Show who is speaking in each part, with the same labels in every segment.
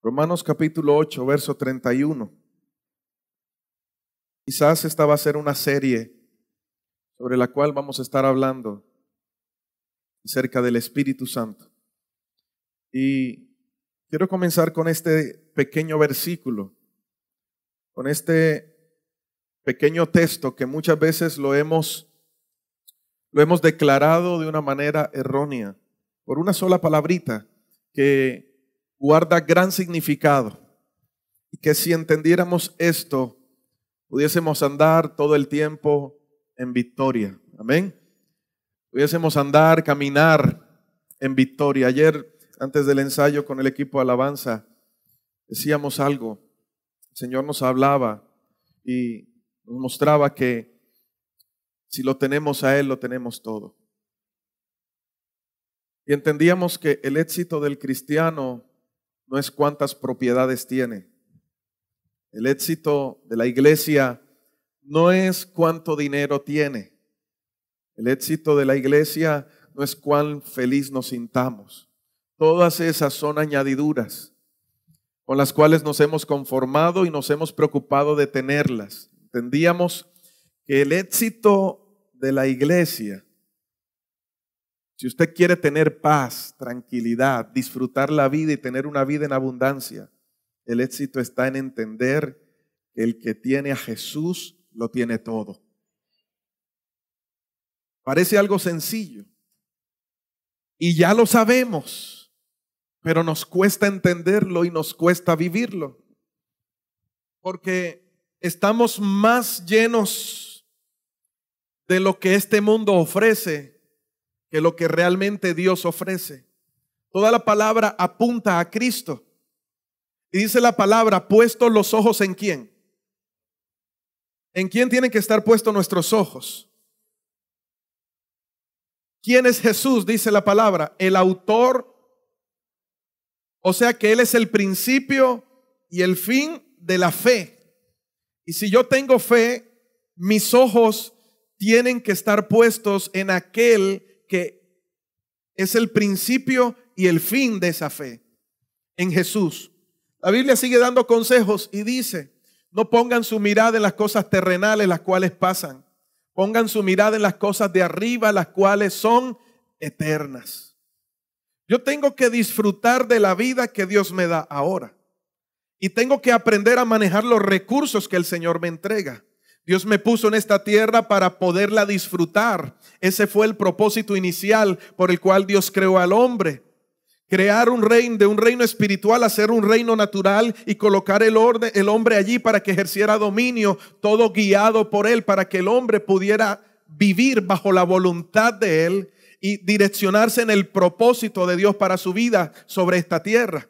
Speaker 1: Romanos capítulo 8, verso 31. Quizás esta va a ser una serie sobre la cual vamos a estar hablando acerca del Espíritu Santo. Y quiero comenzar con este pequeño versículo, con este pequeño texto que muchas veces lo hemos declarado de una manera errónea, por una sola palabrita que guarda gran significado, y que si entendiéramos esto, pudiésemos andar todo el tiempo en victoria. Amén. Pudiésemos andar, caminar en victoria. Ayer, antes del ensayo con el equipo de alabanza, decíamos algo. El Señor nos hablaba y nos mostraba que si lo tenemos a Él, lo tenemos todo. Y entendíamos que el éxito del cristiano no es cuántas propiedades tiene. El éxito de la iglesia no es cuánto dinero tiene. El éxito de la iglesia no es cuán feliz nos sintamos. Todas esas son añadiduras con las cuales nos hemos conformado y nos hemos preocupado de tenerlas. Entendíamos que el éxito de la iglesia, si usted quiere tener paz, tranquilidad, disfrutar la vida y tener una vida en abundancia, el éxito está en entender que el que tiene a Jesús lo tiene todo. Parece algo sencillo y ya lo sabemos, pero nos cuesta entenderlo y nos cuesta vivirlo, porque estamos más llenos de lo que este mundo ofrece que lo que realmente Dios ofrece. Toda la palabra apunta a Cristo. Y dice la palabra, puestos los ojos ¿en quién? ¿En quién tienen que estar puestos nuestros ojos? ¿Quién es Jesús? Dice la palabra, el autor. O sea que Él es el principio y el fin de la fe. Y si yo tengo fe, mis ojos tienen que estar puestos en aquel que es el principio y el fin de esa fe, en Jesús. La Biblia sigue dando consejos y dice, no pongan su mirada en las cosas terrenales, las cuales pasan. Pongan su mirada en las cosas de arriba, las cuales son eternas. Yo tengo que disfrutar de la vida que Dios me da ahora. Y tengo que aprender a manejar los recursos que el Señor me entrega. Dios me puso en esta tierra para poderla disfrutar. Ese fue el propósito inicial por el cual Dios creó al hombre. Crear un reino, de un reino espiritual, hacer un reino natural y colocar el hombre allí para que ejerciera dominio, todo guiado por Él, para que el hombre pudiera vivir bajo la voluntad de Él y direccionarse en el propósito de Dios para su vida sobre esta tierra.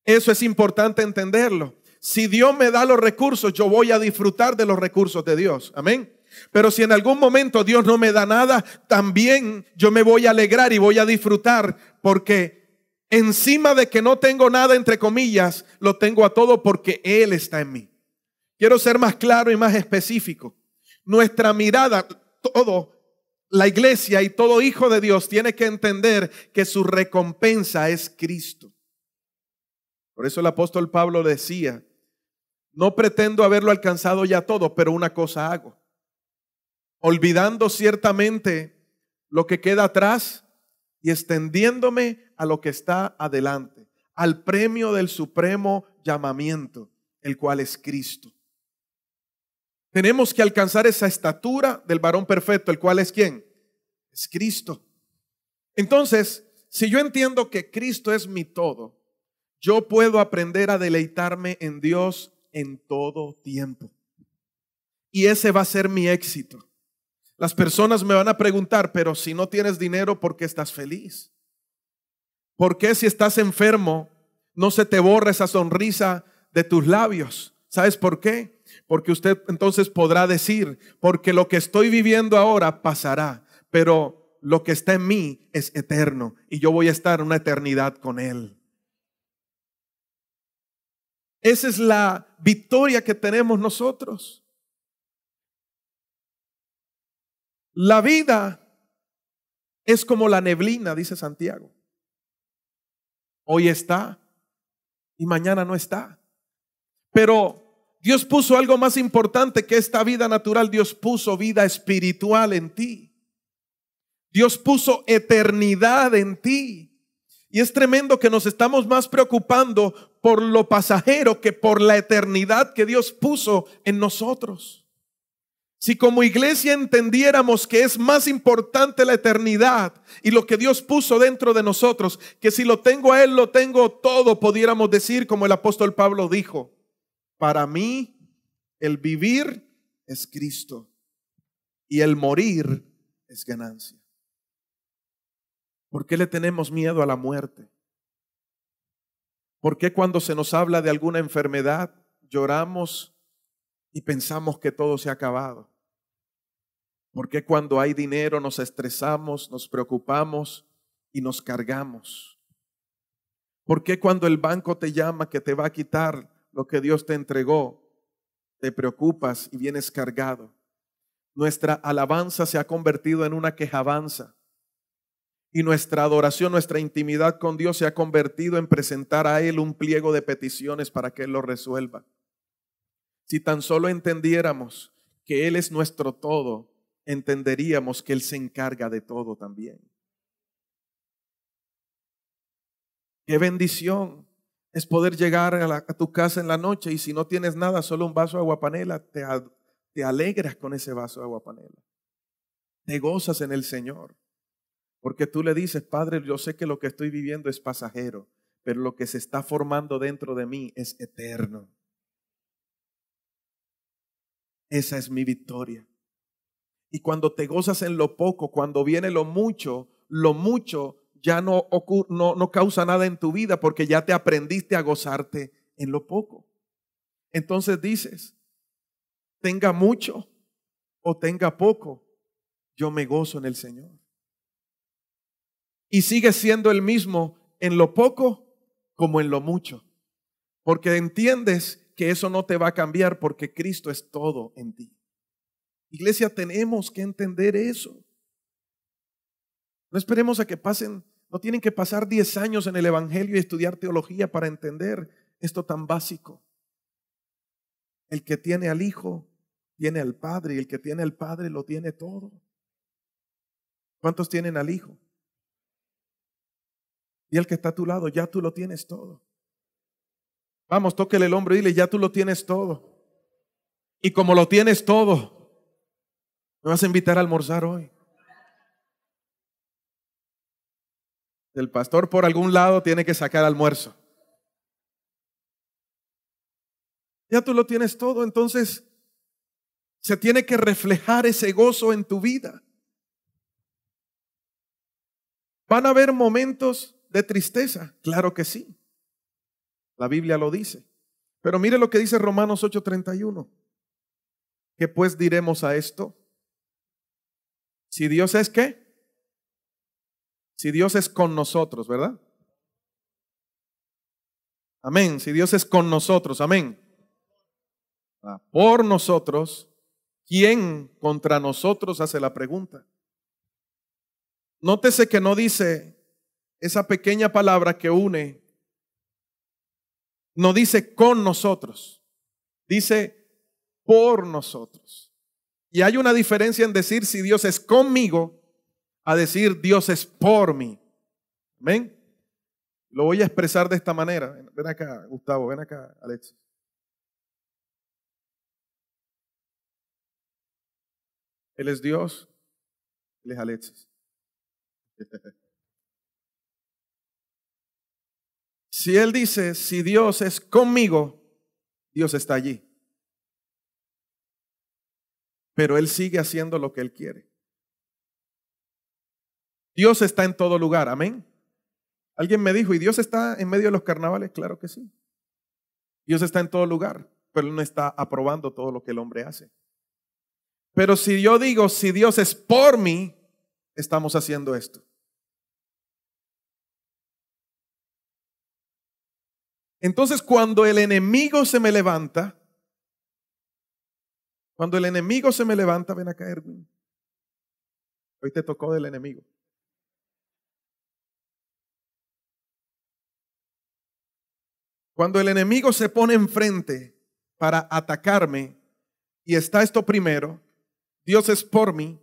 Speaker 1: Eso es importante entenderlo. Si Dios me da los recursos, yo voy a disfrutar de los recursos de Dios. Amén. Pero si en algún momento Dios no me da nada, también yo me voy a alegrar y voy a disfrutar, porque encima de que no tengo nada, entre comillas, lo tengo a todo porque Él está en mí. Quiero ser más claro y más específico. Nuestra mirada, todo la iglesia y todo hijo de Dios tiene que entender que su recompensa es Cristo. Por eso el apóstol Pablo decía, no pretendo haberlo alcanzado ya todo, pero una cosa hago. Olvidando ciertamente lo que queda atrás y extendiéndome a lo que está adelante, al premio del supremo llamamiento, el cual es Cristo. Tenemos que alcanzar esa estatura del varón perfecto, el cual es ¿quién? Es Cristo. Entonces, si yo entiendo que Cristo es mi todo, yo puedo aprender a deleitarme en Dios en todo tiempo. Y ese va a ser mi éxito. Las personas me van a preguntar, pero si no tienes dinero, ¿por qué estás feliz? ¿Por qué si estás enfermo no se te borra esa sonrisa de tus labios? ¿Sabes por qué? Porque usted entonces podrá decir, porque lo que estoy viviendo ahora pasará, pero lo que está en mí es eterno y yo voy a estar una eternidad con Él. Esa es la victoria que tenemos nosotros. La vida es como la neblina, dice Santiago. Hoy está y mañana no está. Pero Dios puso algo más importante que esta vida natural. Dios puso vida espiritual en ti. Dios puso eternidad en ti. Y es tremendo que nos estamos más preocupando por lo pasajero que por la eternidad que Dios puso en nosotros. Si como iglesia entendiéramos que es más importante la eternidad y lo que Dios puso dentro de nosotros, que si lo tengo a Él, lo tengo todo, pudiéramos decir como el apóstol Pablo dijo: para mí el vivir es Cristo y el morir es ganancia. ¿Por qué le tenemos miedo a la muerte? ¿Por qué cuando se nos habla de alguna enfermedad lloramos y pensamos que todo se ha acabado? ¿Por qué cuando hay dinero nos estresamos, nos preocupamos y nos cargamos? ¿Por qué cuando el banco te llama que te va a quitar lo que Dios te entregó, te preocupas y vienes cargado? Nuestra alabanza se ha convertido en una quejabanza. Y nuestra adoración, nuestra intimidad con Dios se ha convertido en presentar a Él un pliego de peticiones para que Él lo resuelva. Si tan solo entendiéramos que Él es nuestro todo, entenderíamos que Él se encarga de todo también. Qué bendición es poder llegar a tu casa en la noche y si no tienes nada, solo un vaso de aguapanela, te alegras con ese vaso de aguapanela. Te gozas en el Señor. Porque tú le dices: Padre, yo sé que lo que estoy viviendo es pasajero, pero lo que se está formando dentro de mí es eterno. Esa es mi victoria. Y cuando te gozas en lo poco, cuando viene lo mucho ya no causa nada en tu vida porque ya te aprendiste a gozarte en lo poco. Entonces dices: tenga mucho o tenga poco, yo me gozo en el Señor. Y sigue siendo el mismo en lo poco como en lo mucho. Porque entiendes que eso no te va a cambiar porque Cristo es todo en ti. Iglesia, tenemos que entender eso. No esperemos a que pasen, no tienen que pasar 10 años en el Evangelio y estudiar teología para entender esto tan básico. El que tiene al Hijo, tiene al Padre, y el que tiene al Padre lo tiene todo. ¿Cuántos tienen al Hijo? Y el que está a tu lado, ya tú lo tienes todo. Vamos, tóquele el hombro y dile: ya tú lo tienes todo. Y como lo tienes todo, me vas a invitar a almorzar hoy. El pastor por algún lado tiene que sacar almuerzo. Ya tú lo tienes todo, entonces se tiene que reflejar ese gozo en tu vida. ¿Van a haber momentos de tristeza? Claro que sí. La Biblia lo dice. Pero mire lo que dice Romanos 8:31. ¿Qué pues diremos a esto? Si Dios es ¿qué? Si Dios es con nosotros, ¿verdad? Amén. Si Dios es con nosotros, amén. Por nosotros, ¿quién contra nosotros? Hace la pregunta. Nótese que no dice esa pequeña palabra que une. No dice con nosotros. Dice por nosotros. Y hay una diferencia en decir si Dios es conmigo a decir Dios es por mí. Amén. Lo voy a expresar de esta manera. Ven acá, Gustavo, ven acá, Alex. Él es Dios, Él es Alexis. Si Él dice, si Dios es conmigo, Dios está allí. Pero Él sigue haciendo lo que Él quiere. Dios está en todo lugar, amén. Alguien me dijo, ¿y Dios está en medio de los carnavales? Claro que sí. Dios está en todo lugar, pero Él no está aprobando todo lo que el hombre hace. Pero si yo digo, si Dios es por mí, estamos haciendo esto. Entonces, cuando el enemigo se me levanta, ven acá, Erwin. Hoy te tocó del enemigo. Cuando el enemigo se pone enfrente para atacarme y está esto primero, Dios es por mí,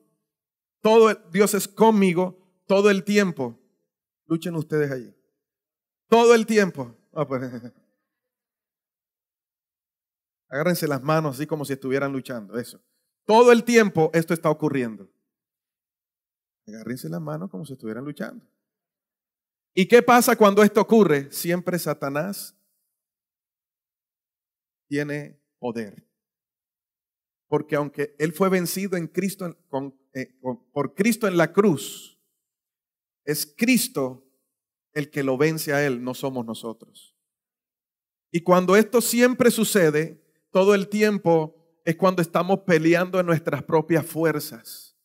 Speaker 1: Dios es conmigo todo el tiempo. Luchen ustedes allí. Todo el tiempo. Pues, agárrense las manos así como si estuvieran luchando. Eso. Todo el tiempo esto está ocurriendo. Agárrense las manos como si estuvieran luchando. ¿Y qué pasa cuando esto ocurre? Siempre Satanás tiene poder. Porque aunque él fue vencido en Cristo, por Cristo en la cruz, es Cristo el que lo vence a él, no somos nosotros. Y cuando esto siempre sucede, todo el tiempo es cuando estamos peleando en nuestras propias fuerzas.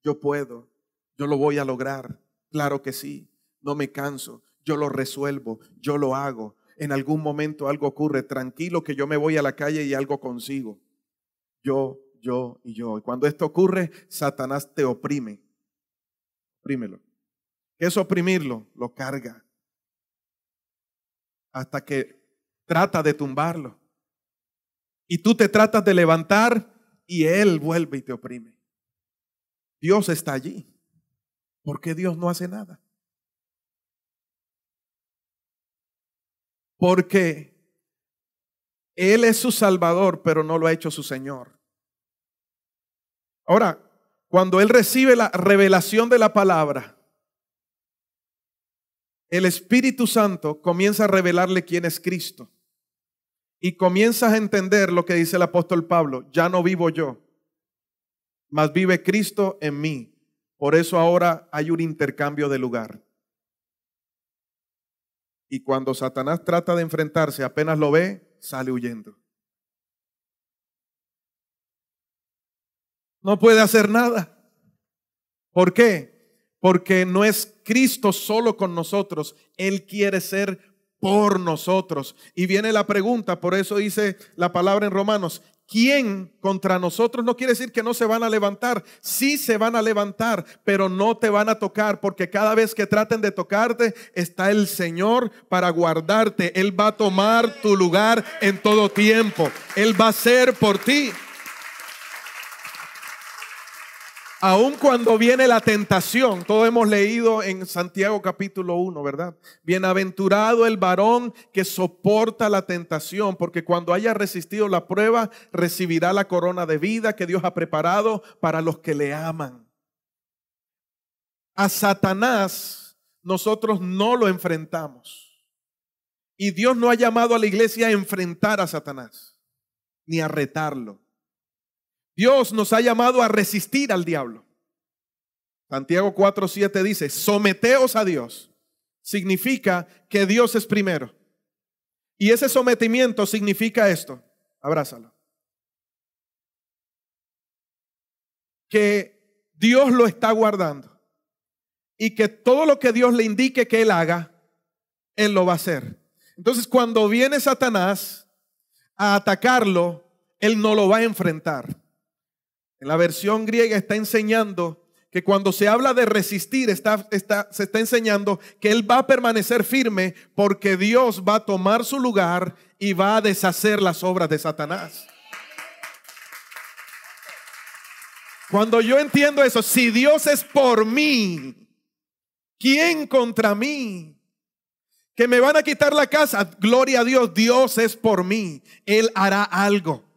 Speaker 1: Yo puedo, yo lo voy a lograr, claro que sí, no me canso, yo lo resuelvo, yo lo hago. En algún momento algo ocurre, tranquilo que yo me voy a la calle y algo consigo. Yo. Y cuando esto ocurre, Satanás te oprime. Oprímelo. ¿Qué es oprimirlo? Lo carga. Hasta que trata de tumbarlo. Y tú te tratas de levantar y él vuelve y te oprime. Dios está allí. ¿Por qué Dios no hace nada? Porque Él es su Salvador, pero no lo ha hecho su Señor. Ahora, cuando él recibe la revelación de la palabra, el Espíritu Santo comienza a revelarle quién es Cristo. Y comienzas a entender lo que dice el apóstol Pablo: ya no vivo yo, mas vive Cristo en mí. Por eso ahora hay un intercambio de lugar. Y cuando Satanás trata de enfrentarse, apenas lo ve, sale huyendo. No puede hacer nada. ¿Por qué? Porque no es Cristo solo con nosotros. Él quiere ser por nosotros. Y viene la pregunta, por eso dice la palabra en Romanos: ¿quién contra nosotros? No quiere decir que no se van a levantar. Sí se van a levantar, pero no te van a tocar, porque cada vez que traten de tocarte, está el Señor para guardarte. Él va a tomar tu lugar en todo tiempo. Él va a ser por ti. Aun cuando viene la tentación, todos hemos leído en Santiago capítulo 1, ¿verdad? Bienaventurado el varón que soporta la tentación, porque cuando haya resistido la prueba, recibirá la corona de vida que Dios ha preparado para los que le aman. A Satanás nosotros no lo enfrentamos. Y Dios no ha llamado a la iglesia a enfrentar a Satanás, ni a retarlo. Dios nos ha llamado a resistir al diablo. Santiago 4:7 dice: someteos a Dios. Significa que Dios es primero. Y ese sometimiento significa esto. Abrázalo. Que Dios lo está guardando. Y que todo lo que Dios le indique que Él haga, Él lo va a hacer. Entonces, cuando viene Satanás a atacarlo, Él no lo va a enfrentar. En la versión griega está enseñando que cuando se habla de resistir, se está enseñando que Él va a permanecer firme, porque Dios va a tomar su lugar y va a deshacer las obras de Satanás. Cuando yo entiendo eso, si Dios es por mí, ¿quién contra mí? Que me van a quitar la casa, gloria a Dios, Dios es por mí, Él hará algo.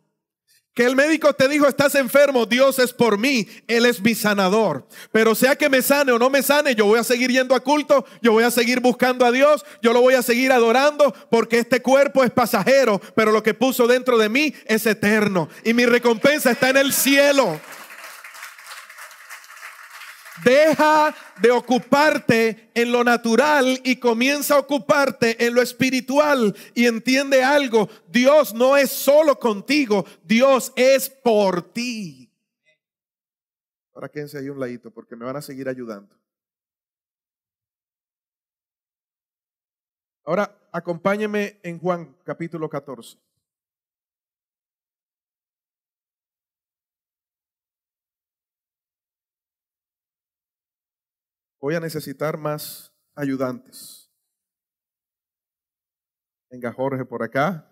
Speaker 1: Que el médico te dijo: estás enfermo, Dios es por mí, Él es mi sanador. Pero sea que me sane o no me sane, yo voy a seguir yendo a culto, yo voy a seguir buscando a Dios, yo lo voy a seguir adorando, porque este cuerpo es pasajero, pero lo que puso dentro de mí es eterno y mi recompensa está en el cielo. Deja de ocuparte en lo natural y comienza a ocuparte en lo espiritual. Y entiende algo: Dios no es solo contigo, Dios es por ti. Ahora quédense ahí un ladito, porque me van a seguir ayudando. Ahora acompáñenme en Juan capítulo 14. Voy a necesitar más ayudantes Venga Jorge por acá.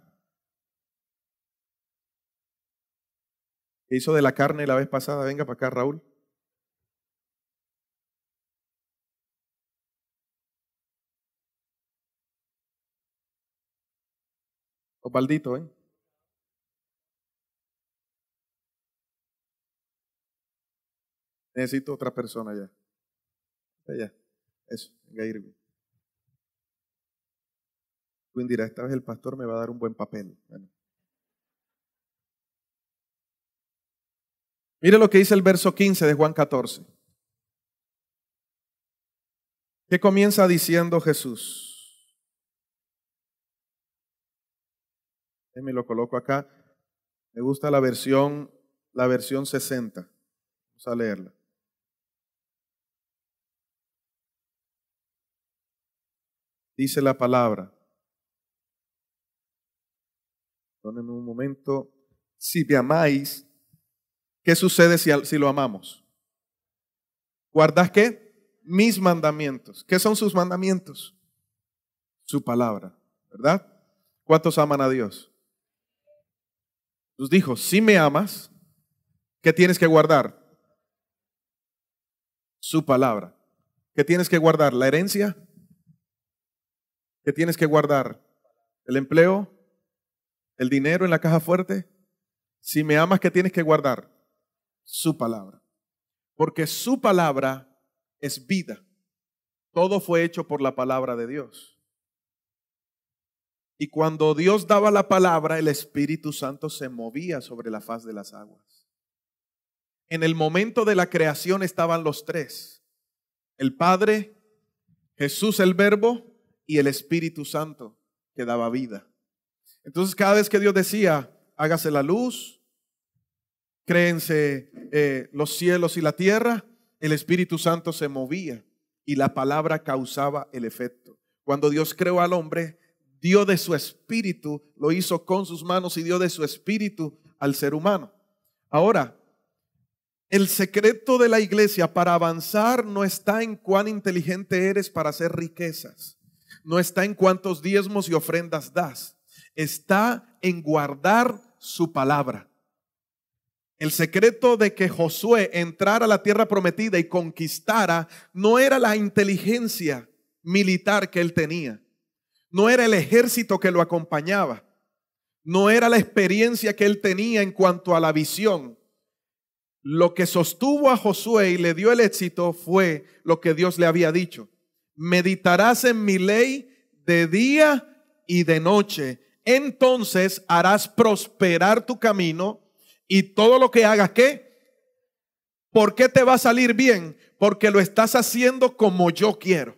Speaker 1: ¿Qué hizo de la carne la vez pasada? Venga para acá, Raúl. Osvaldito, ven. Necesito otra persona ya. Allá. Eso, venga Irving. Tú dirás, esta vez el pastor me va a dar un buen papel. Bueno. Mire lo que dice el verso 15 de Juan 14. ¿Qué comienza diciendo Jesús? Me lo coloco acá. Me gusta la versión 60. Vamos a leerla. Dice la palabra. Dónenme un momento. Si me amáis, ¿qué sucede si lo amamos? ¿Guardás qué? Mis mandamientos. ¿Qué son sus mandamientos? Su palabra, ¿verdad? ¿Cuántos aman a Dios? Nos dijo, si me amas, ¿qué tienes que guardar? Su palabra. ¿Qué tienes que guardar? ¿La herencia? ¿Qué tienes que guardar? ¿El empleo? ¿El dinero en la caja fuerte? Si me amas, ¿qué tienes que guardar? Su palabra. Porque su palabra es vida. Todo fue hecho por la palabra de Dios. Y cuando Dios daba la palabra, el Espíritu Santo se movía sobre la faz de las aguas. En el momento de la creación estaban los tres: el Padre, Jesús el Verbo y el Espíritu Santo que daba vida. Entonces cada vez que Dios decía, hágase la luz, créense los cielos y la tierra, el Espíritu Santo se movía y la palabra causaba el efecto. Cuando Dios creó al hombre, dio de su espíritu, lo hizo con sus manos y dio de su espíritu al ser humano. Ahora, el secreto de la iglesia para avanzar no está en cuán inteligente eres para hacer riquezas, no está en cuántos diezmos y ofrendas das, está en guardar su palabra. El secreto de que Josué entrara a la tierra prometida y conquistara no era la inteligencia militar que él tenía, no era el ejército que lo acompañaba, no era la experiencia que él tenía en cuanto a la visión. Lo que sostuvo a Josué y le dio el éxito fue lo que Dios le había dicho: meditarás en mi ley de día y de noche, entonces harás prosperar tu camino y todo lo que hagas, ¿qué? ¿Por qué te va a salir bien? Porque lo estás haciendo como yo quiero.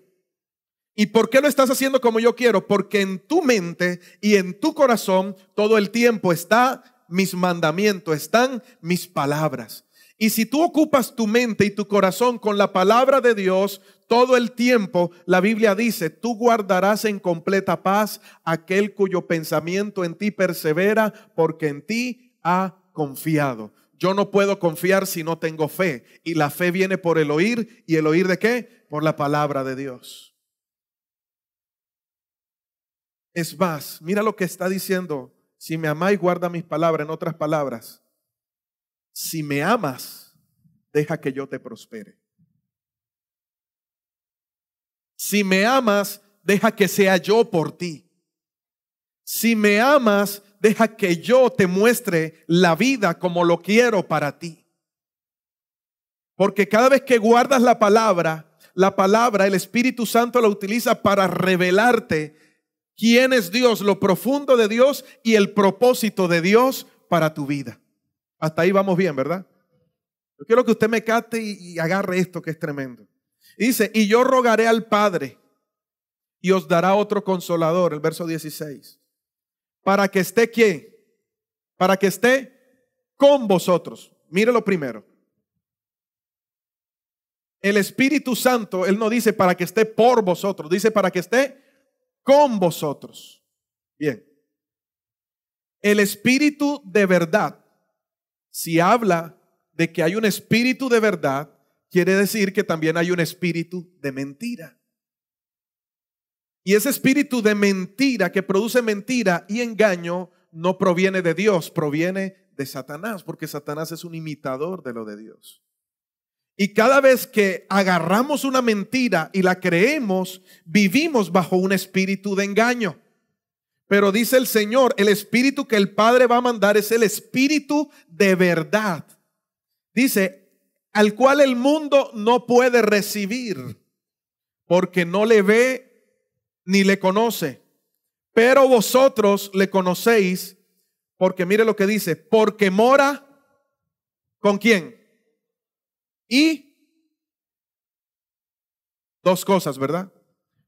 Speaker 1: ¿Y por qué lo estás haciendo como yo quiero? Porque en tu mente y en tu corazón todo el tiempo está mis mandamientos, están mis palabras. Y si tú ocupas tu mente y tu corazón con la palabra de Dios todo el tiempo, la Biblia dice, tú guardarás en completa paz aquel cuyo pensamiento en ti persevera, porque en ti ha confiado. Yo no puedo confiar si no tengo fe. Y la fe viene por el oír. ¿Y el oír de qué? Por la palabra de Dios. Es más, mira lo que está diciendo: si me amáis, guarda mis palabras. En otras palabras, si me amas, deja que yo te prospere. Si me amas, deja que sea yo por ti. Si me amas, deja que yo te muestre la vida como lo quiero para ti. Porque cada vez que guardas la palabra, el Espíritu Santo la utiliza para revelarte quién es Dios, lo profundo de Dios y el propósito de Dios para tu vida. Hasta ahí vamos bien, ¿verdad? Yo quiero que usted me capte y agarre esto que es tremendo. Y dice, y yo rogaré al Padre y os dará otro consolador, el verso 16. Para que esté, ¿quién? Para que esté con vosotros. Mire lo primero. El Espíritu Santo, Él no dice para que esté por vosotros, dice para que esté con vosotros. Bien. El Espíritu de verdad, si habla de que hay un espíritu de verdad, quiere decir que también hay un espíritu de mentira. Y ese espíritu de mentira que produce mentira y engaño no proviene de Dios, proviene de Satanás, porque Satanás es un imitador de lo de Dios. Y cada vez que agarramos una mentira y la creemos, vivimos bajo un espíritu de engaño. Pero dice el Señor, el espíritu que el Padre va a mandar es el espíritu de verdad. Dice, al cual el mundo no puede recibir, porque no le ve ni le conoce. Pero vosotros le conocéis, porque mire lo que dice, porque mora ¿con quién? Y dos cosas, ¿verdad?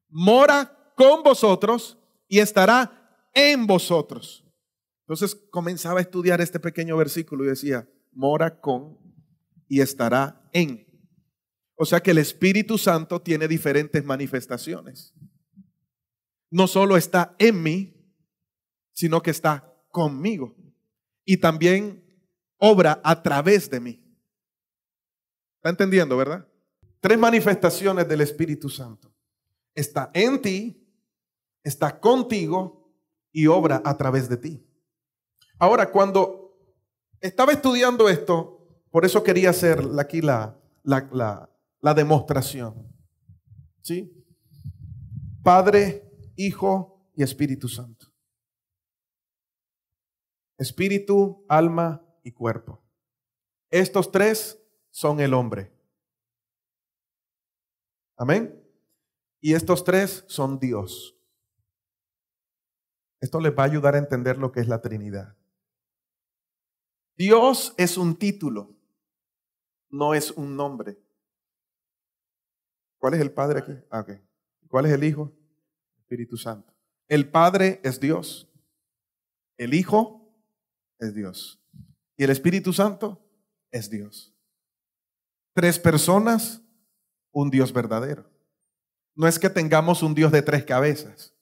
Speaker 1: Mora con vosotros y estará en vosotros. Entonces comenzaba a estudiar este pequeño versículo y decía, mora con y estará en. O sea que el Espíritu Santo tiene diferentes manifestaciones. No solo está en mí, sino que está conmigo. Y también obra a través de mí. ¿Está entendiendo, verdad? Tres manifestaciones del Espíritu Santo. Está en ti, está contigo y obra a través de ti. Ahora, cuando estaba estudiando esto, por eso quería hacer aquí la demostración. ¿Sí? Padre, Hijo y Espíritu Santo. Espíritu, alma y cuerpo. Estos tres son el hombre. Amén. Y estos tres son Dios. Esto les va a ayudar a entender lo que es la Trinidad. Dios es un título, no es un nombre. ¿Cuál es el Padre aquí? Okay. ¿Cuál es el Hijo? Espíritu Santo. El Padre es Dios. El Hijo es Dios. Y el Espíritu Santo es Dios. Tres personas, un Dios verdadero. No es que tengamos un Dios de tres cabezas,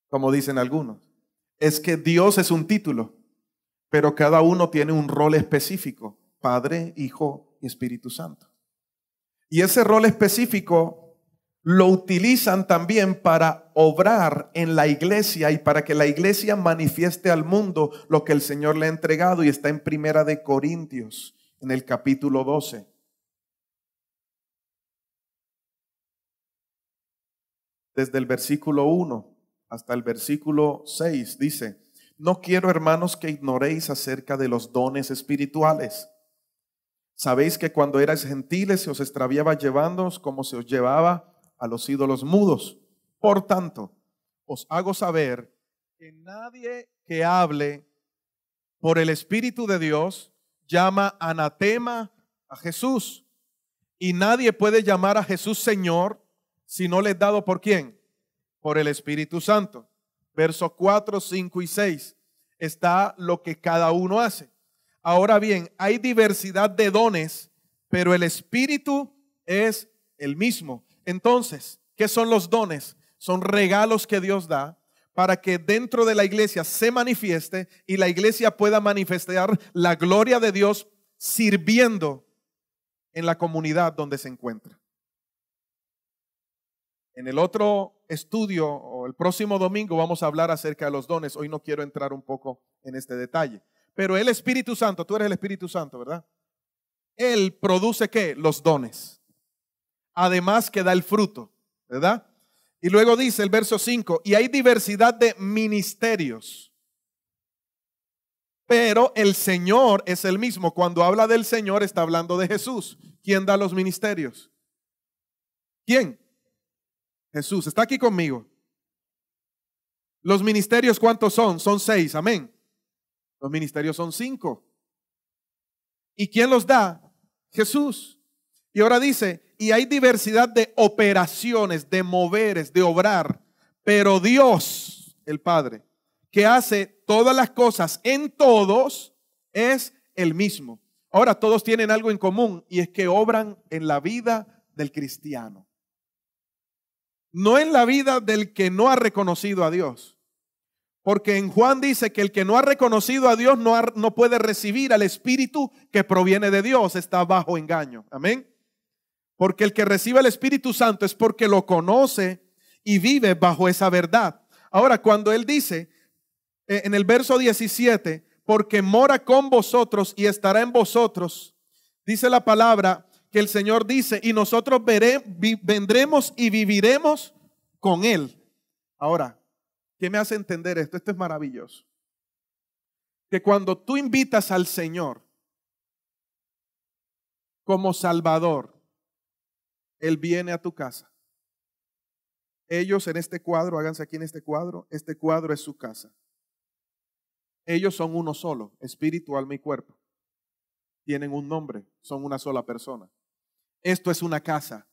Speaker 1: como dicen algunos. Es que Dios es un título, pero cada uno tiene un rol específico. Padre, Hijo y Espíritu Santo. Y ese rol específico lo utilizan también para obrar en la iglesia y para que la iglesia manifieste al mundo lo que el Señor le ha entregado, y está en Primera de Corintios, en el capítulo 12. Desde el versículo 1 hasta el versículo 6 dice: no quiero, hermanos, que ignoréis acerca de los dones espirituales. Sabéis que cuando erais gentiles se os extraviaba llevándoos como se os llevaba a los ídolos mudos. Por tanto, os hago saber que nadie que hable por el Espíritu de Dios llama anatema a Jesús. Y nadie puede llamar a Jesús Señor si no le es dado ¿por quién? Por el Espíritu Santo. Versos 4, 5 y 6 está lo que cada uno hace. Ahora bien, hay diversidad de dones, pero el Espíritu es el mismo. Entonces, ¿qué son los dones? Son regalos que Dios da para que dentro de la iglesia se manifieste y la iglesia pueda manifestar la gloria de Dios sirviendo en la comunidad donde se encuentra. En el otro estudio o el próximo domingo vamos a hablar acerca de los dones. Hoy no quiero entrar un poco en este detalle. Pero el Espíritu Santo, tú eres el Espíritu Santo, ¿verdad? Él produce ¿qué? Los dones. Además que da el fruto, ¿verdad? Y luego dice el verso 5, y hay diversidad de ministerios, pero el Señor es el mismo. Cuando habla del Señor está hablando de Jesús. ¿Quién da los ministerios? ¿Quién? Jesús. Está aquí conmigo. Los ministerios, ¿cuántos son? Son 6, amén. Los ministerios son 5. ¿Y quién los da? Jesús. Y ahora dice, y hay diversidad de operaciones, de moveres, de obrar, pero Dios, el Padre, que hace todas las cosas en todos, es el mismo. Ahora todos tienen algo en común, y es que obran en la vida del cristiano. No en la vida del que no ha reconocido a Dios. Porque en Juan dice que el que no ha reconocido a Dios no puede recibir al Espíritu que proviene de Dios, está bajo engaño. Amén. Porque el que recibe el Espíritu Santo es porque lo conoce, y vive bajo esa verdad. Ahora, cuando él dice en el verso 17, porque mora con vosotros y estará en vosotros, dice la palabra que el Señor dice, y nosotros vendremos y viviremos con él. Ahora, ¿qué me hace entender esto? Esto es maravilloso. Que cuando tú invitas al Señor como Salvador, Él viene a tu casa. Ellos en este cuadro, háganse aquí en este cuadro es su casa. Ellos son uno solo, espíritu, alma y cuerpo. Tienen un nombre, son una sola persona. Esto es una casa.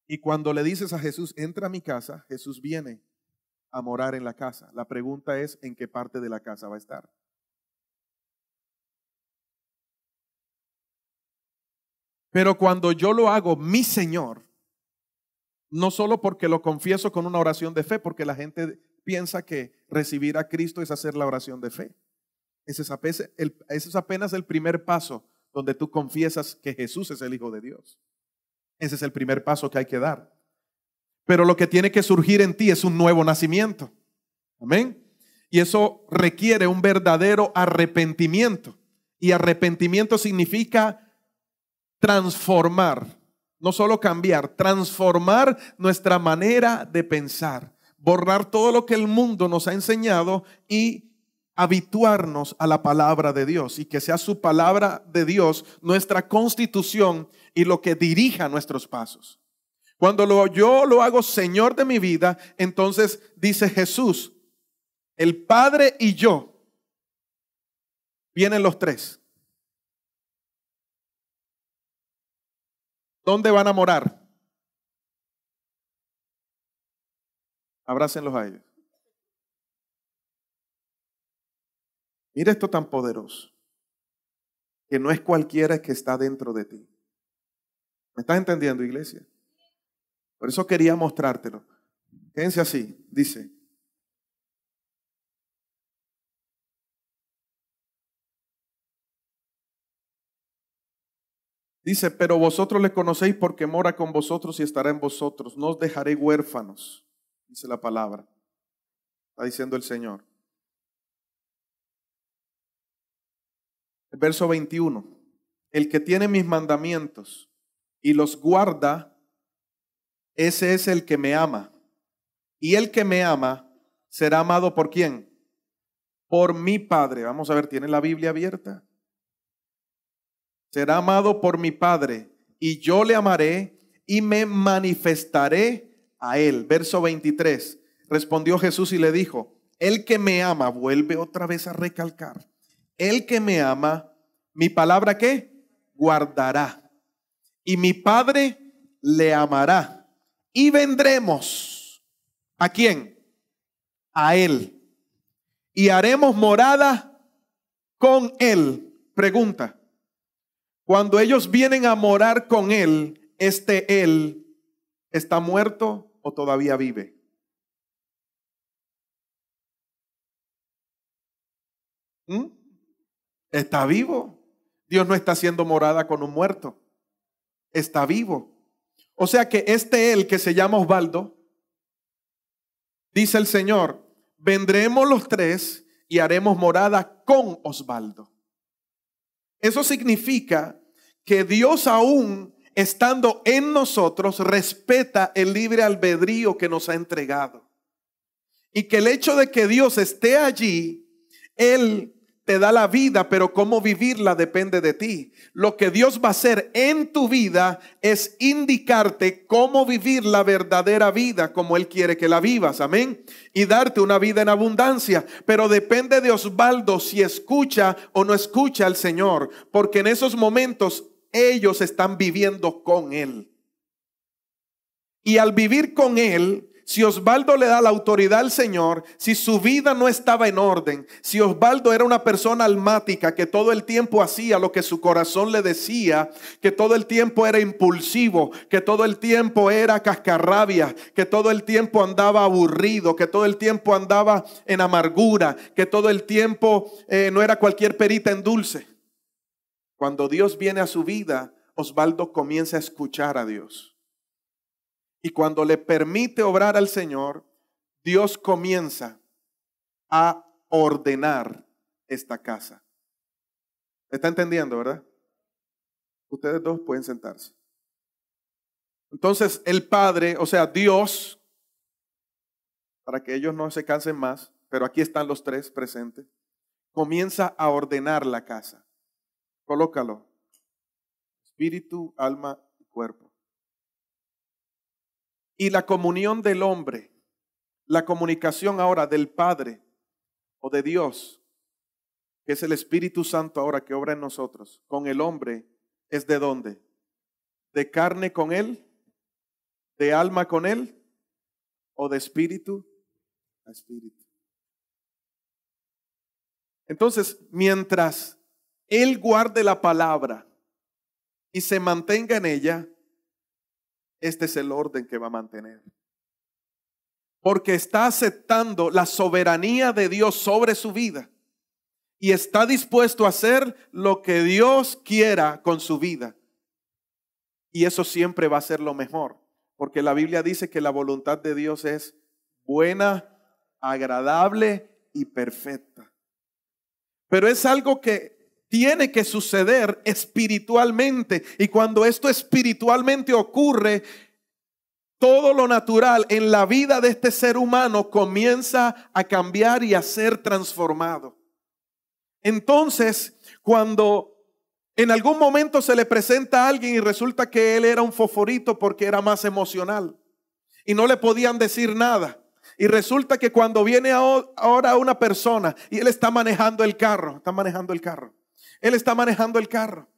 Speaker 1: Y cuando le dices a Jesús, entra a mi casa, Jesús viene a morar en la casa. La pregunta es, ¿en qué parte de la casa va a estar? Pero cuando yo lo hago mi Señor, no solo porque lo confieso con una oración de fe, porque la gente piensa que recibir a Cristo es hacer la oración de fe. Ese es apenas el primer paso donde tú confiesas que Jesús es el Hijo de Dios. Ese es el primer paso que hay que dar. Pero lo que tiene que surgir en ti es un nuevo nacimiento. Amén. Y eso requiere un verdadero arrepentimiento. Y arrepentimiento significa transformar, no solo cambiar, transformar nuestra manera de pensar, borrar todo lo que el mundo nos ha enseñado y habituarnos a la palabra de Dios, y que sea su palabra de Dios nuestra constitución y lo que dirija nuestros pasos. Cuando yo lo hago Señor de mi vida, entonces dice Jesús, el Padre y yo, vienen los tres. ¿Dónde van a morar? Abrácenlos a ellos. Mira esto tan poderoso, que no es cualquiera que está dentro de ti. ¿Me estás entendiendo, iglesia? Por eso quería mostrártelo. Quédense así, dice. Dice, pero vosotros le conocéis porque mora con vosotros y estará en vosotros. No os dejaré huérfanos, dice la palabra. Está diciendo el Señor. El verso 21. El que tiene mis mandamientos y los guarda, ese es el que me ama. Y el que me ama será amado ¿por quién? Por mi Padre. Vamos a ver, ¿tiene la Biblia abierta? Será amado por mi Padre, y yo le amaré y me manifestaré a él. Verso 23. Respondió Jesús y le dijo, el que me ama, vuelve otra vez a recalcar, el que me ama, mi palabra ¿qué? Guardará. Y mi Padre le amará. Y vendremos. ¿A quién? A él. Y haremos morada con él. Pregunta. Cuando ellos vienen a morar con él, él está muerto o todavía vive. Está vivo. Dios no está haciendo morada con un muerto. Está vivo. O sea que él que se llama Osvaldo, dice el Señor, vendremos los tres y haremos morada con Osvaldo. Eso significa que Dios, aún estando en nosotros, respeta el libre albedrío que nos ha entregado. Y que el hecho de que Dios esté allí, Él te da la vida, pero cómo vivirla depende de ti. Lo que Dios va a hacer en tu vida es indicarte cómo vivir la verdadera vida como Él quiere que la vivas, amén, y darte una vida en abundancia. Pero depende de Osvaldo si escucha o no escucha al Señor, porque en esos momentos ellos están viviendo con Él. Y al vivir con Él, si Osvaldo le da la autoridad al Señor, si su vida no estaba en orden, si Osvaldo era una persona almática que todo el tiempo hacía lo que su corazón le decía, que todo el tiempo era impulsivo, que todo el tiempo era cascarrabia, que todo el tiempo andaba aburrido, que todo el tiempo andaba en amargura, que todo el tiempo no era cualquier perita en dulce. Cuando Dios viene a su vida, Osvaldo comienza a escuchar a Dios. Y cuando le permite obrar al Señor, Dios comienza a ordenar esta casa. ¿Está entendiendo, verdad? Ustedes dos pueden sentarse. Entonces el Padre, o sea, Dios, para que ellos no se cansen más, pero aquí están los tres presentes, comienza a ordenar la casa. Colócalo. Espíritu, alma y cuerpo. Y la comunión del hombre, la comunicación ahora del Padre o de Dios, que es el Espíritu Santo ahora que obra en nosotros, con el hombre, ¿es de dónde? ¿De carne con él? ¿De alma con él? ¿O de espíritu a espíritu? Entonces, mientras él guarde la palabra y se mantenga en ella, este es el orden que va a mantener. Porque está aceptando la soberanía de Dios sobre su vida y está dispuesto a hacer lo que Dios quiera con su vida. Y eso siempre va a ser lo mejor, porque la Biblia dice que la voluntad de Dios es buena, agradable y perfecta. Pero es algo que tiene que suceder espiritualmente, y cuando esto espiritualmente ocurre, todo lo natural en la vida de este ser humano comienza a cambiar y a ser transformado. Entonces, cuando en algún momento se le presenta a alguien y resulta que él era un fosforito porque era más emocional y no le podían decir nada, y resulta que cuando viene ahora una persona y él está manejando el carro, él está manejando el carro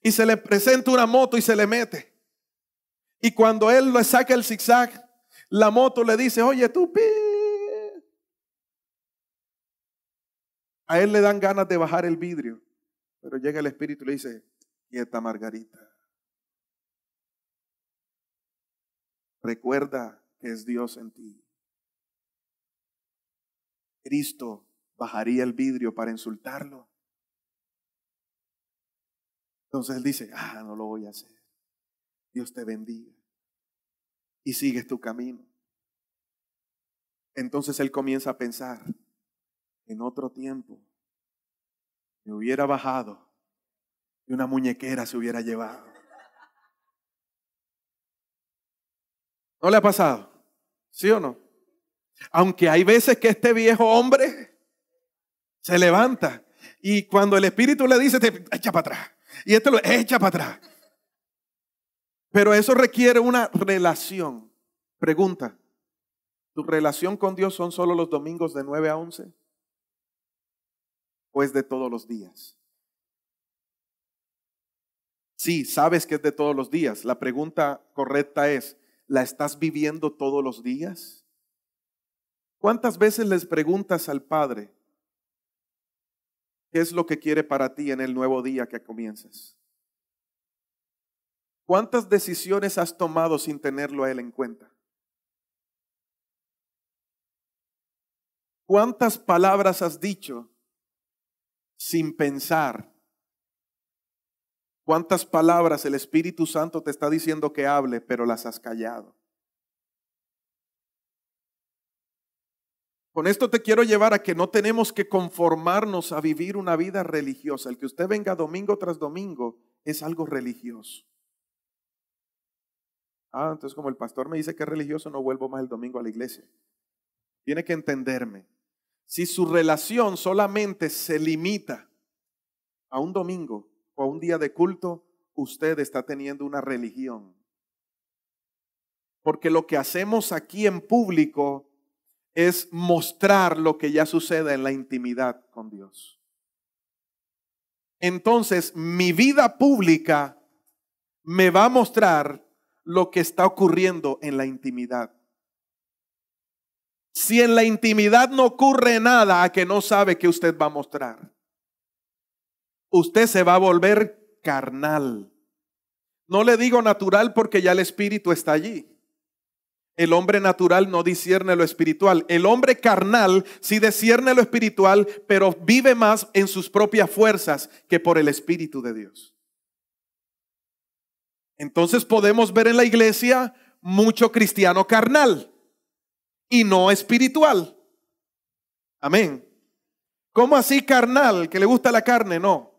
Speaker 1: y se le presenta una moto y se le mete. Y cuando él le saca el zigzag, la moto le dice, oye tú, a él le dan ganas de bajar el vidrio, pero llega el Espíritu y le dice, quieta Margarita, recuerda que es Dios en ti. Cristo bajaría el vidrio para insultarlo. Entonces él dice, no lo voy a hacer. Dios te bendiga. Y sigues tu camino. Entonces él comienza a pensar, en otro tiempo me hubiera bajado y una muñequera se hubiera llevado. ¿No le ha pasado? ¿Sí o no? Aunque hay veces que este viejo hombre se levanta y cuando el Espíritu le dice, te echa para atrás. Y este lo echa para atrás. Pero eso requiere una relación. Pregunta, ¿tu relación con Dios son solo los domingos de 9 a 11? ¿O es de todos los días? Sí, sabes que es de todos los días. La pregunta correcta es, ¿la estás viviendo todos los días? ¿Cuántas veces les preguntas al Padre qué es lo que quiere para ti en el nuevo día que comienzas? ¿Cuántas decisiones has tomado sin tenerlo a Él en cuenta? ¿Cuántas palabras has dicho sin pensar? ¿Cuántas palabras el Espíritu Santo te está diciendo que hable, pero las has callado? Con esto te quiero llevar a que no tenemos que conformarnos a vivir una vida religiosa. El que usted venga domingo tras domingo es algo religioso. Entonces como el pastor me dice que es religioso, no vuelvo más el domingo a la iglesia. Tiene que entenderme. Si su relación solamente se limita a un domingo o a un día de culto, usted está teniendo una religión. Porque lo que hacemos aquí en público es mostrar lo que ya sucede en la intimidad con Dios. Entonces, mi vida pública me va a mostrar lo que está ocurriendo en la intimidad. Si en la intimidad no ocurre nada, a que no sabe que usted va a mostrar, usted se va a volver carnal. No le digo natural porque ya el Espíritu está allí. El hombre natural no discierne lo espiritual. El hombre carnal sí discierne lo espiritual, pero vive más en sus propias fuerzas que por el Espíritu de Dios. Entonces podemos ver en la iglesia mucho cristiano carnal y no espiritual. Amén. ¿Cómo así carnal? ¿Que le gusta la carne? No.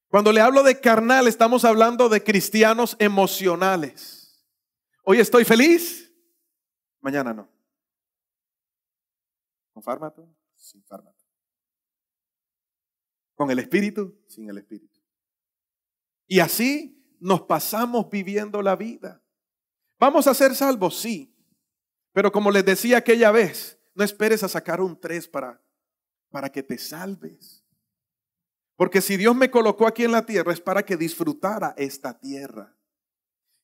Speaker 1: Cuando le hablo de carnal, estamos hablando de cristianos emocionales. Hoy estoy feliz, mañana no. ¿Con fármaco? Sin fármaco. ¿Con el espíritu? Sin el espíritu. Y así nos pasamos viviendo la vida. ¿Vamos a ser salvos? Sí. Pero como les decía aquella vez, no esperes a sacar un 3 para que te salves. Porque si Dios me colocó aquí en la tierra es para que disfrutara esta tierra.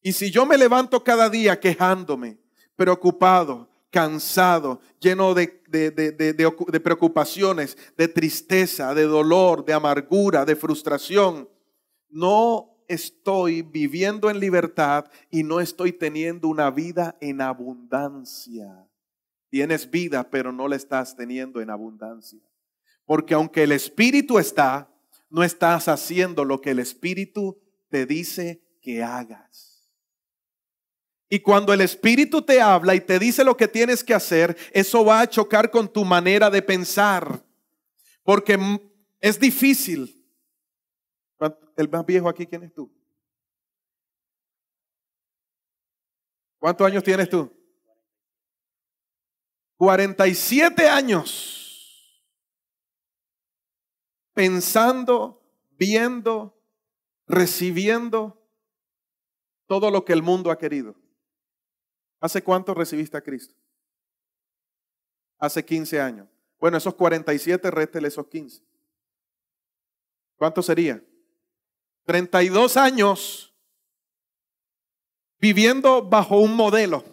Speaker 1: Y si yo me levanto cada día quejándome, preocupado, cansado, lleno de preocupaciones, de tristeza, de dolor, de amargura, de frustración, no estoy viviendo en libertad y no estoy teniendo una vida en abundancia. Tienes vida, pero no la estás teniendo en abundancia. Porque aunque el Espíritu está, no estás haciendo lo que el Espíritu te dice que hagas. Y cuando el Espíritu te habla y te dice lo que tienes que hacer, eso va a chocar con tu manera de pensar. Porque es difícil. El más viejo aquí, ¿quién es tú? ¿Cuántos años tienes tú? 47 años. Pensando, viendo, recibiendo todo lo que el mundo ha querido. ¿Hace cuánto recibiste a Cristo? Hace 15 años. Bueno, esos 47, réstele esos 15. ¿Cuánto sería? 32 años viviendo bajo un modelo.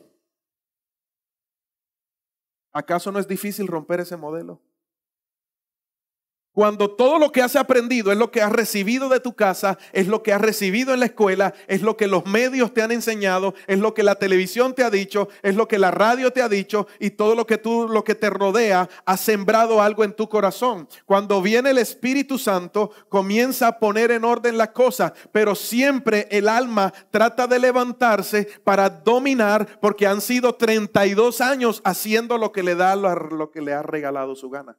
Speaker 1: ¿Acaso no es difícil romper ese modelo? Cuando todo lo que has aprendido es lo que has recibido de tu casa, es lo que has recibido en la escuela, es lo que los medios te han enseñado, es lo que la televisión te ha dicho, es lo que la radio te ha dicho y todo lo que te rodea ha sembrado algo en tu corazón. Cuando viene el Espíritu Santo, comienza a poner en orden las cosas, pero siempre el alma trata de levantarse para dominar porque han sido 32 años haciendo lo que le da lo que le ha regalado su gana.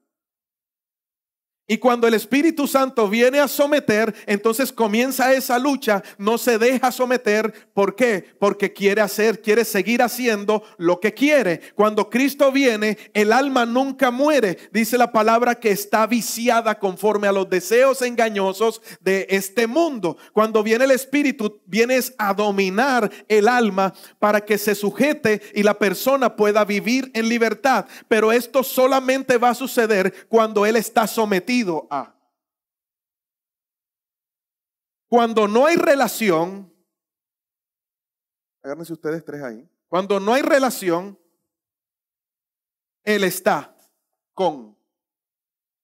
Speaker 1: Y cuando el Espíritu Santo viene a someter, entonces comienza esa lucha, no se deja someter. ¿Por qué? Porque quiere seguir haciendo lo que quiere. Cuando Cristo viene, el alma nunca muere. Dice la palabra que está viciada conforme a los deseos engañosos de este mundo. Cuando viene el Espíritu, vienes a dominar el alma para que se sujete y la persona pueda vivir en libertad. Pero esto solamente va a suceder cuando Él está sometido a. Cuando no hay relación, agárrense ustedes 3 ahí. Cuando no hay relación, Él está con.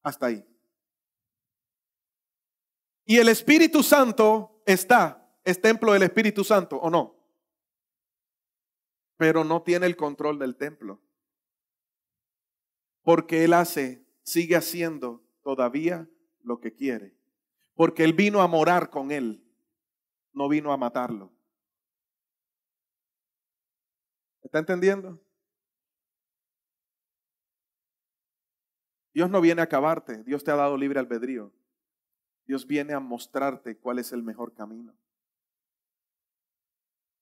Speaker 1: Hasta ahí. Y el Espíritu Santo es templo del Espíritu Santo, ¿o no? Pero no tiene el control del templo. Porque Él sigue haciendo todavía lo que quiere. Porque Él vino a morar con él, no vino a matarlo. ¿Está entendiendo? Dios no viene a acabarte, Dios te ha dado libre albedrío. Dios viene a mostrarte cuál es el mejor camino.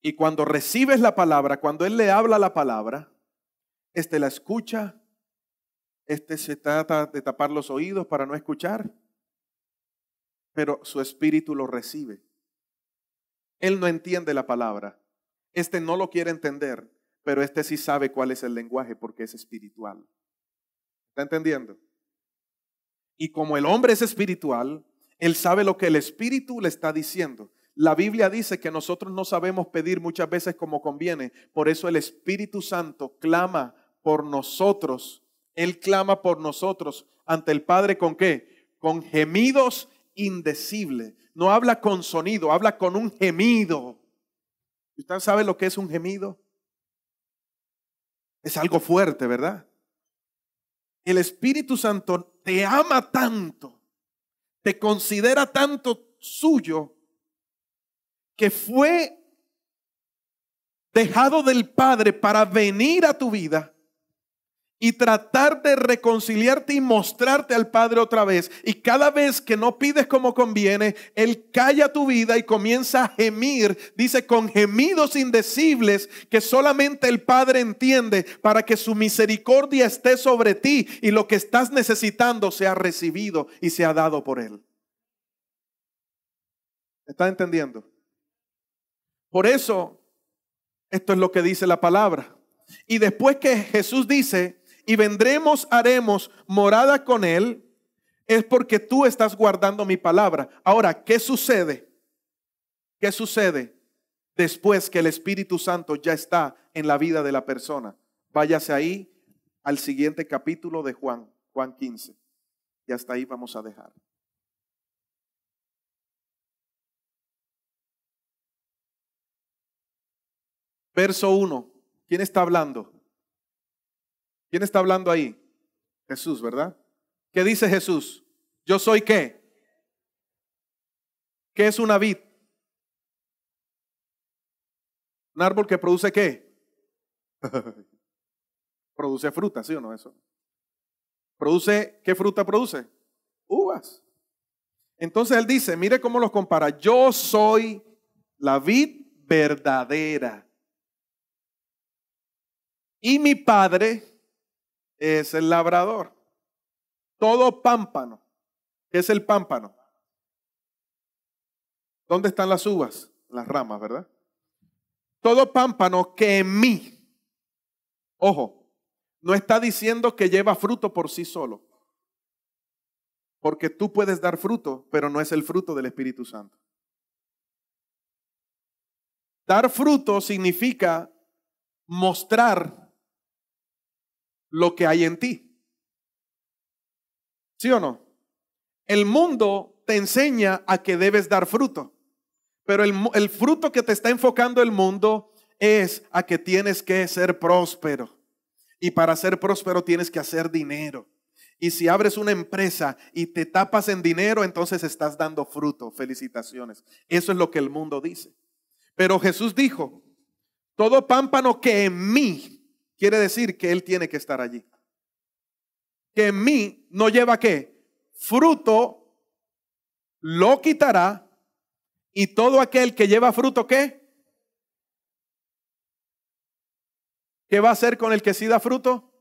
Speaker 1: Y cuando recibes la palabra, cuando Él le habla la palabra, la escucha. Se trata de tapar los oídos para no escuchar, pero su espíritu lo recibe. Él no entiende la palabra. No lo quiere entender, pero sí sabe cuál es el lenguaje porque es espiritual. ¿Está entendiendo? Y como el hombre es espiritual, él sabe lo que el espíritu le está diciendo. La Biblia dice que nosotros no sabemos pedir muchas veces como conviene. Por eso el Espíritu Santo clama por nosotros. Él clama por nosotros ante el Padre ¿con qué? Con gemidos indecibles. No habla con sonido, habla con un gemido. ¿Usted sabe lo que es un gemido? Es algo fuerte, ¿verdad? El Espíritu Santo te ama tanto, te considera tanto suyo, que fue dejado del Padre para venir a tu vida y tratar de reconciliarte y mostrarte al Padre otra vez. Y cada vez que no pides como conviene, Él calla tu vida y comienza a gemir, dice, con gemidos indecibles que solamente el Padre entiende, para que su misericordia esté sobre ti y lo que estás necesitando sea recibido y sea dado por Él. ¿Estás entendiendo? Por eso, esto es lo que dice la palabra. Y después que Jesús dice, y vendremos, haremos morada con Él, es porque tú estás guardando mi palabra. Ahora, ¿qué sucede? ¿Qué sucede después que el Espíritu Santo ya está en la vida de la persona? Váyase ahí al siguiente capítulo de Juan, Juan 15. Y hasta ahí vamos a dejar. Verso 1. ¿Quién está hablando? ¿Quién está hablando ahí? Jesús, ¿verdad? ¿Qué dice Jesús? ¿Yo soy qué? ¿Qué es una vid? ¿Un árbol que produce qué? Produce fruta, ¿sí o no? Eso. ¿Produce? ¿Qué fruta produce? Uvas. Entonces él dice, mire cómo los compara. Yo soy la vid verdadera. Y mi Padre es el labrador. Todo pámpano. ¿Qué es el pámpano? ¿Dónde están las uvas? Las ramas, ¿verdad? Todo pámpano que en mí, ojo, no está diciendo que lleva fruto por sí solo. Porque tú puedes dar fruto, pero no es el fruto del Espíritu Santo. Dar fruto significa mostrar lo que hay en ti. ¿Sí o no? El mundo te enseña a que debes dar fruto, pero el fruto que te está enfocando el mundo es a que tienes que ser próspero. Y para ser próspero tienes que hacer dinero. Y si abres una empresa y te tapas en dinero, entonces estás dando fruto. Felicitaciones. Eso es lo que el mundo dice. Pero Jesús dijo, todo pámpano que en mí, quiere decir que Él tiene que estar allí. Que en mí no lleva ¿qué? Fruto, lo quitará. Y todo aquel que lleva fruto, ¿qué? ¿Qué va a hacer con el que sí da fruto?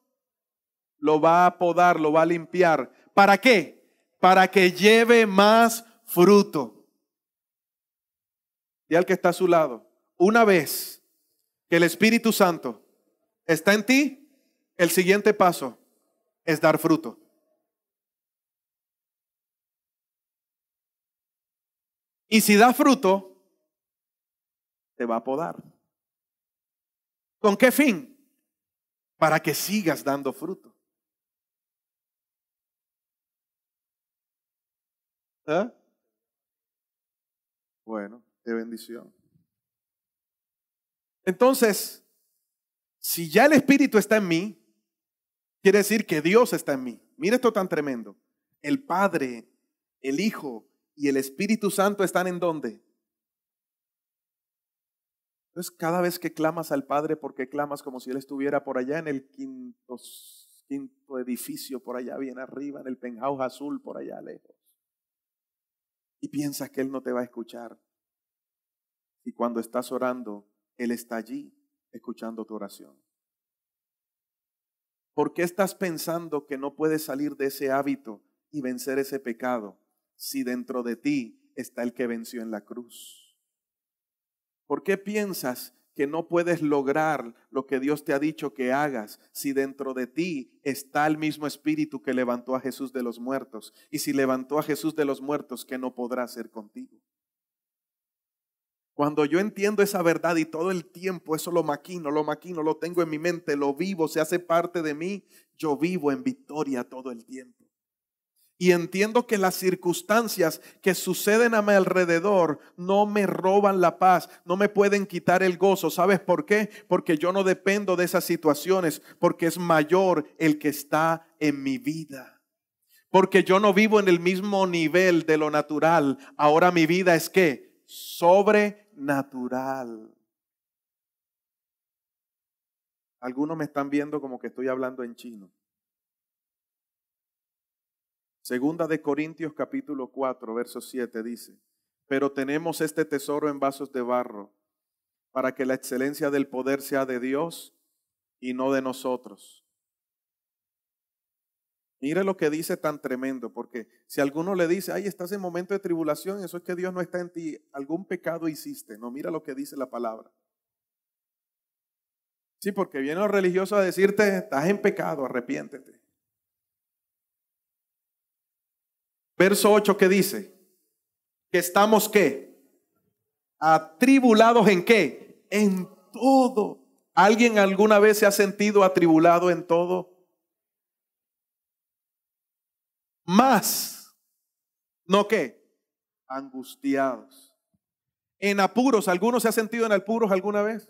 Speaker 1: Lo va a podar, lo va a limpiar. ¿Para qué? Para que lleve más fruto. Y al que está a su lado, una vez que el Espíritu Santo está en ti, el siguiente paso es dar fruto. Y si da fruto, te va a podar. ¿Con qué fin? Para que sigas dando fruto. ¿Eh? Bueno, de bendición. Entonces, si ya el Espíritu está en mí, quiere decir que Dios está en mí. Mira esto tan tremendo. El Padre, el Hijo y el Espíritu Santo están ¿en dónde? Entonces, cada vez que clamas al Padre, ¿por qué clamas como si Él estuviera por allá en el quinto edificio, por allá bien arriba, en el penthouse azul, por allá lejos? Y piensas que Él no te va a escuchar. Y cuando estás orando, Él está allí escuchando tu oración. ¿Por qué estás pensando que no puedes salir de ese hábito y vencer ese pecado si dentro de ti está el que venció en la cruz? ¿Por qué piensas que no puedes lograr lo que Dios te ha dicho que hagas si dentro de ti está el mismo Espíritu que levantó a Jesús de los muertos? Y si levantó a Jesús de los muertos, ¿qué no podrá hacer contigo? Cuando yo entiendo esa verdad y todo el tiempo eso lo maquino, lo tengo en mi mente, lo vivo, se hace parte de mí, yo vivo en victoria todo el tiempo. Y entiendo que las circunstancias que suceden a mi alrededor no me roban la paz, no me pueden quitar el gozo. ¿Sabes por qué? Porque yo no dependo de esas situaciones, porque es mayor el que está en mi vida. Porque yo no vivo en el mismo nivel de lo natural. Ahora mi vida es ¿qué? Sobrenatural. Algunos me están viendo como que estoy hablando en chino. Segunda de Corintios capítulo 4, verso 7 dice: pero tenemos este tesoro en vasos de barro, para que la excelencia del poder sea de Dios y no de nosotros. Mire lo que dice tan tremendo, porque si alguno le dice, ay, estás en momento de tribulación, eso es que Dios no está en ti, algún pecado hiciste. No, mira lo que dice la palabra. Sí, porque vienen los religiosos a decirte, estás en pecado, arrepiéntete. Verso 8, ¿qué dice? Que estamos, ¿qué? Atribulados ¿en qué? En todo. ¿Alguien alguna vez se ha sentido atribulado en todo? Más, ¿no qué? Angustiados. En apuros, ¿alguno se ha sentido en apuros alguna vez?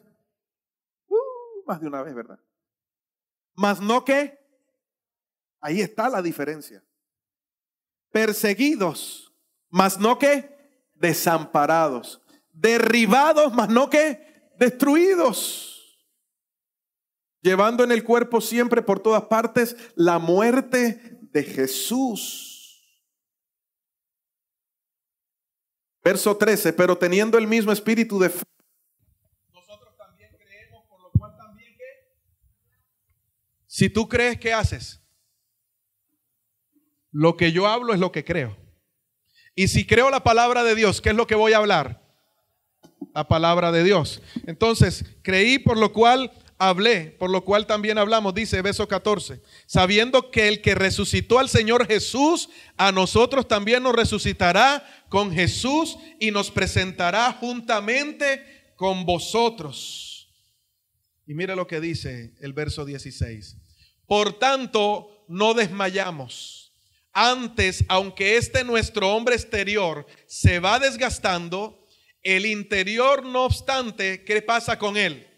Speaker 1: Más de una vez, ¿verdad? Más no qué. Ahí está la diferencia. Perseguidos, más no qué. Desamparados. Derribados, más no qué. Destruidos. Llevando en el cuerpo siempre por todas partes la muerte de Jesús. Verso 13, pero teniendo el mismo espíritu de fe, nosotros también creemos, por lo cual también ¿qué? Si tú crees, ¿qué haces? Lo que yo hablo es lo que creo. Y si creo la palabra de Dios, ¿qué es lo que voy a hablar? La palabra de Dios. Entonces, creí, por lo cual hablé, por lo cual también hablamos, dice verso 14, sabiendo que el que resucitó al Señor Jesús, a nosotros también nos resucitará con Jesús y nos presentará juntamente con vosotros. Y mira lo que dice el verso 16. Por tanto, no desmayamos. Antes, aunque nuestro hombre exterior se va desgastando, el interior, no obstante, ¿qué pasa con él?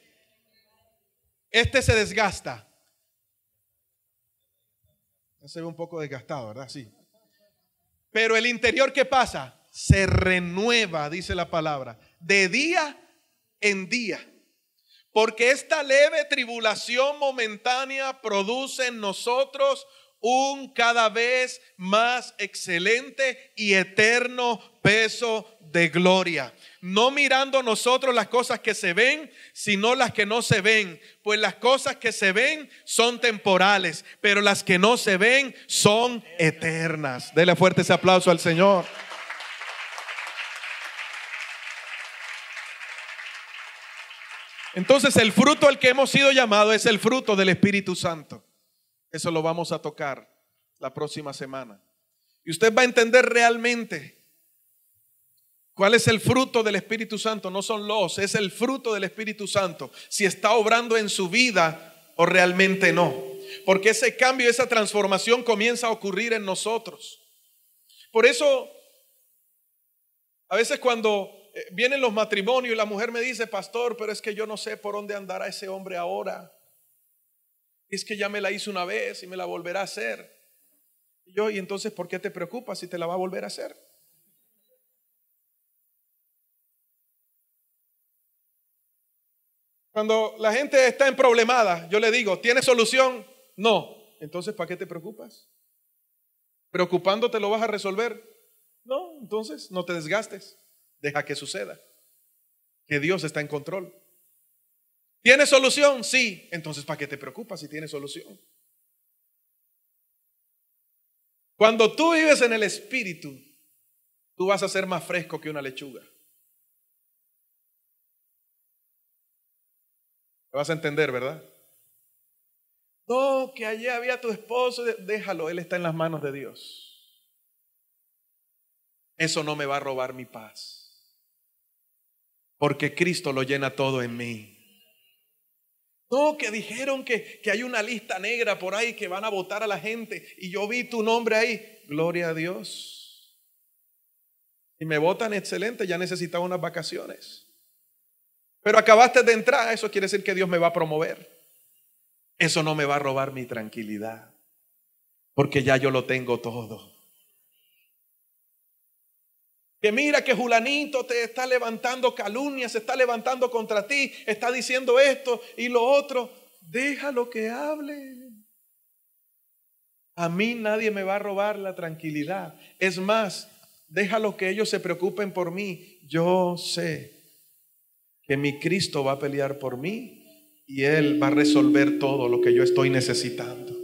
Speaker 1: Se desgasta. Se ve un poco desgastado, ¿verdad? Sí. Pero el interior, ¿qué pasa? Se renueva, dice la palabra, de día en día. Porque esta leve tribulación momentánea produce en nosotros un cada vez más excelente y eterno peso de gloria. No mirando nosotros las cosas que se ven, sino las que no se ven. Pues las cosas que se ven son temporales, pero las que no se ven son eternas. Dele fuerte ese aplauso al Señor. Entonces el fruto al que hemos sido llamados es el fruto del Espíritu Santo. Eso lo vamos a tocar la próxima semana. Y usted va a entender realmente cuál es el fruto del Espíritu Santo. No son es el fruto del Espíritu Santo. Si está obrando en su vida o realmente no. Porque ese cambio, esa transformación comienza a ocurrir en nosotros. Por eso, a veces cuando vienen los matrimonios y la mujer me dice, pastor, pero es que yo no sé por dónde andará ese hombre ahora. Es que ya me la hice una vez y me la volverá a hacer. Y entonces, ¿por qué te preocupas si te la va a volver a hacer? Cuando la gente está en problemada, yo le digo, ¿tiene solución? No. Entonces, ¿para qué te preocupas? ¿Preocupándote lo vas a resolver? No, entonces no te desgastes. Deja que suceda. Que Dios está en control. ¿Tiene solución? Sí. Entonces, ¿para qué te preocupas si tiene solución? Cuando tú vives en el Espíritu, tú vas a ser más fresco que una lechuga. ¿Lo vas a entender, verdad? No, que allí había tu esposo. Déjalo, él está en las manos de Dios. Eso no me va a robar mi paz. Porque Cristo lo llena todo en mí. No, que dijeron que hay una lista negra por ahí que van a votar a la gente y yo vi tu nombre ahí. Gloria a Dios. Y me votan, excelente, ya necesitaba unas vacaciones. Pero acabaste de entrar, eso quiere decir que Dios me va a promover. Eso no me va a robar mi tranquilidad, porque ya yo lo tengo todo. Que mira que Julanito te está levantando calumnias, se está levantando contra ti, está diciendo esto y lo otro. déjalo que hable. A mí nadie me va a robar la tranquilidad. Es más, déjalo que ellos se preocupen por mí. Yo sé que mi Cristo va a pelear por mí y Él va a resolver todo lo que yo estoy necesitando.